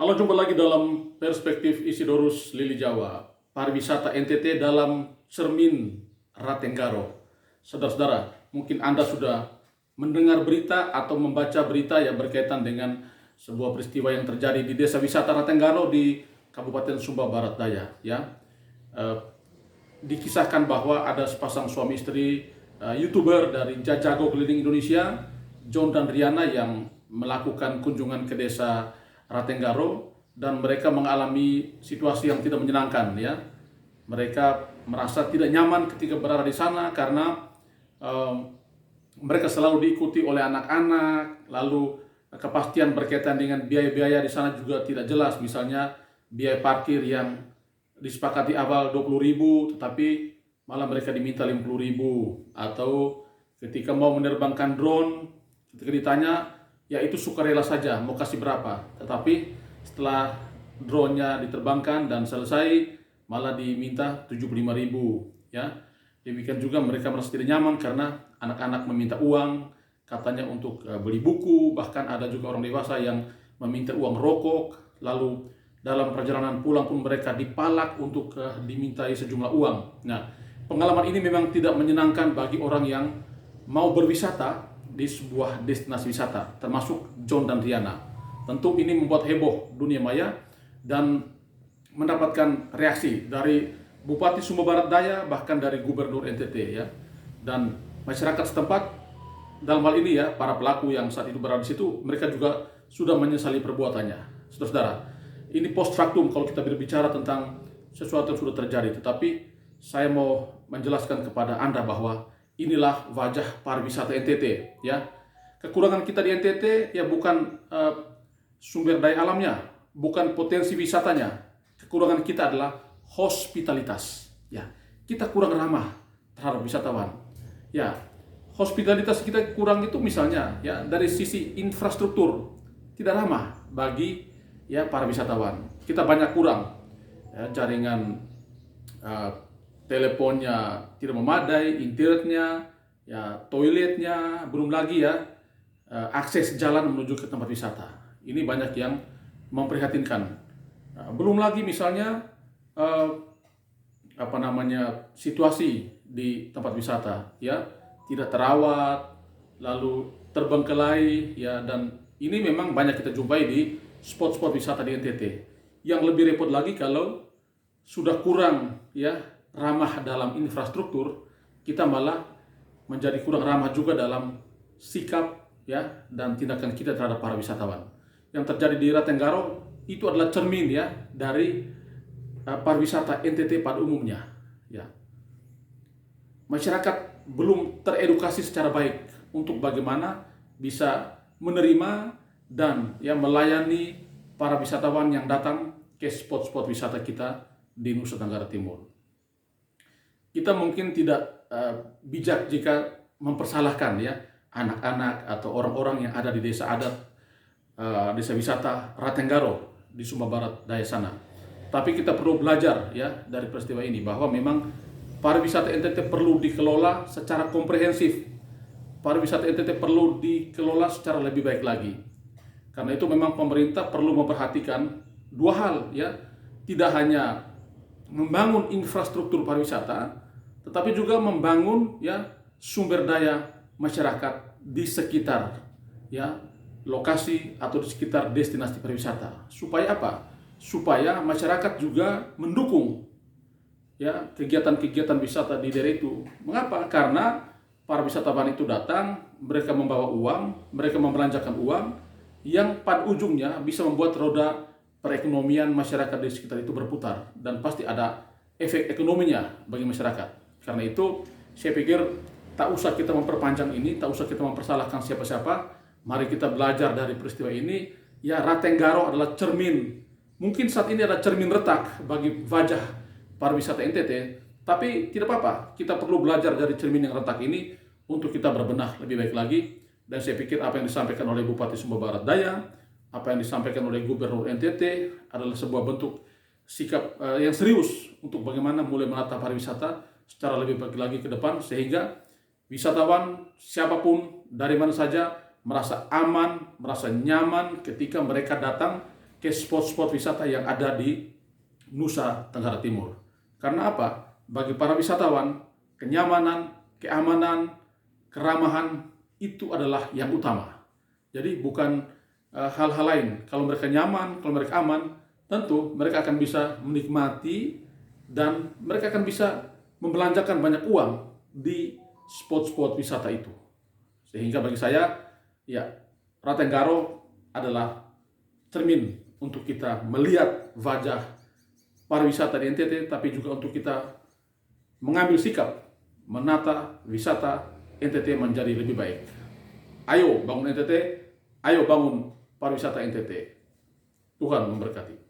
Halo, jumpa lagi dalam perspektif Isidorus Lili Jawa, pariwisata NTT dalam cermin Ratenggaro. Saudara-saudara, mungkin Anda sudah mendengar berita atau membaca berita yang berkaitan dengan sebuah peristiwa yang terjadi di desa wisata Ratenggaro di Kabupaten Sumba Barat Daya. Eh, Dikisahkan bahwa ada sepasang suami istri YouTuber dari Jajago keliling Indonesia, John dan Riana, yang melakukan kunjungan ke desa Ratenggaro dan mereka mengalami situasi yang tidak menyenangkan ya. Mereka merasa tidak nyaman ketika berada di sana karena eh, mereka selalu diikuti oleh anak-anak, lalu kepastian berkaitan dengan biaya-biaya di sana juga tidak jelas. Misalnya biaya parkir yang disepakati awal 20.000 tetapi malah mereka diminta 50.000, atau ketika mau menerbangkan drone, ketika ditanya ya itu sukarela saja mau kasih berapa, tetapi setelah drone-nya diterbangkan dan selesai malah diminta 75.000 ya. Demikian juga mereka merasa tidak nyaman karena anak-anak meminta uang katanya untuk beli buku, bahkan ada juga orang dewasa yang meminta uang rokok, lalu dalam perjalanan pulang pun mereka dipalak untuk dimintai sejumlah uang. Nah, pengalaman ini memang tidak menyenangkan bagi orang yang mau berwisata di sebuah destinasi wisata, termasuk John dan Riana. Tentu ini membuat heboh dunia maya dan mendapatkan reaksi dari Bupati Sumba Barat Daya, bahkan dari Gubernur NTT ya. Dan masyarakat setempat dalam hal ini ya, para pelaku yang saat itu berada di situ, mereka juga sudah menyesali perbuatannya. Saudara-saudara, ini post factum kalau kita berbicara tentang sesuatu yang sudah terjadi, tetapi saya mau menjelaskan kepada Anda bahwa inilah wajah pariwisata NTT ya. Kekurangan kita di NTT ya bukan sumber daya alamnya, bukan potensi wisatanya. Kekurangan kita adalah hospitalitas ya. Kita kurang ramah terhadap wisatawan ya. Hospitalitas kita kurang itu misalnya ya dari sisi infrastruktur, tidak ramah bagi ya para wisatawan. Kita banyak kurang ya, jaringan teleponnya tidak memadai, internetnya ya, toiletnya, belum lagi ya akses jalan menuju ke tempat wisata. Ini banyak yang memprihatinkan. Belum lagi misalnya situasi di tempat wisata ya, tidak terawat, lalu terbengkelai ya, dan ini memang banyak kita jumpai di spot-spot wisata di NTT. Yang lebih repot lagi kalau sudah kurang ya ramah dalam infrastruktur, kita malah menjadi kurang ramah juga dalam sikap ya dan tindakan kita terhadap para wisatawan. Yang terjadi di Ratenggaro itu adalah cermin ya dari pariwisata NTT pada umumnya ya. Masyarakat belum teredukasi secara baik untuk bagaimana bisa menerima dan ya melayani para wisatawan yang datang ke spot-spot wisata kita di Nusa Tenggara Timur. Kita mungkin tidak bijak jika mempersalahkan ya anak-anak atau orang-orang yang ada di desa adat, desa wisata Ratenggaro di Sumba Barat Daya sana. Tapi kita perlu belajar ya dari peristiwa ini bahwa memang pariwisata NTT perlu dikelola secara komprehensif. Pariwisata NTT perlu dikelola secara lebih baik lagi. Karena itu memang pemerintah perlu memperhatikan dua hal ya. Tidak hanya membangun infrastruktur pariwisata, tetapi juga membangun ya sumber daya masyarakat di sekitar ya lokasi atau di sekitar destinasi pariwisata. Supaya apa? Supaya masyarakat juga mendukung ya kegiatan-kegiatan wisata di daerah itu. Mengapa? Karena para wisatawan itu datang, mereka membawa uang, mereka membelanjakan uang yang pada ujungnya bisa membuat roda perekonomian masyarakat di sekitar itu berputar, dan pasti ada efek ekonominya bagi masyarakat. Karena itu saya pikir tak usah kita memperpanjang ini, tak usah kita mempersalahkan siapa-siapa. Mari kita belajar dari peristiwa ini. Ya, Ratenggaro adalah cermin. Mungkin saat ini ada cermin retak bagi wajah pariwisata NTT, tapi tidak apa-apa. Kita perlu belajar dari cermin yang retak ini untuk kita berbenah lebih baik lagi. Dan saya pikir apa yang disampaikan oleh Bupati Sumba Barat Daya, apa yang disampaikan oleh Gubernur NTT adalah sebuah bentuk sikap yang serius untuk bagaimana mulai menata pariwisata secara lebih baik lagi ke depan, sehingga wisatawan siapapun dari mana saja merasa aman, merasa nyaman ketika mereka datang ke spot-spot wisata yang ada di Nusa Tenggara Timur. Karena apa? Bagi para wisatawan, kenyamanan, keamanan, keramahan itu adalah yang utama. Jadi bukan hal-hal lain. Kalau mereka nyaman, kalau mereka aman, tentu mereka akan bisa menikmati dan mereka akan bisa membelanjakan banyak uang di spot-spot wisata itu. Sehingga bagi saya, ya, Ratenggaro adalah cermin untuk kita melihat wajah pariwisata di NTT, tapi juga untuk kita mengambil sikap menata wisata NTT menjadi lebih baik. Ayo bangun NTT, ayo bangun pariwisata NTT. Tuhan memberkati.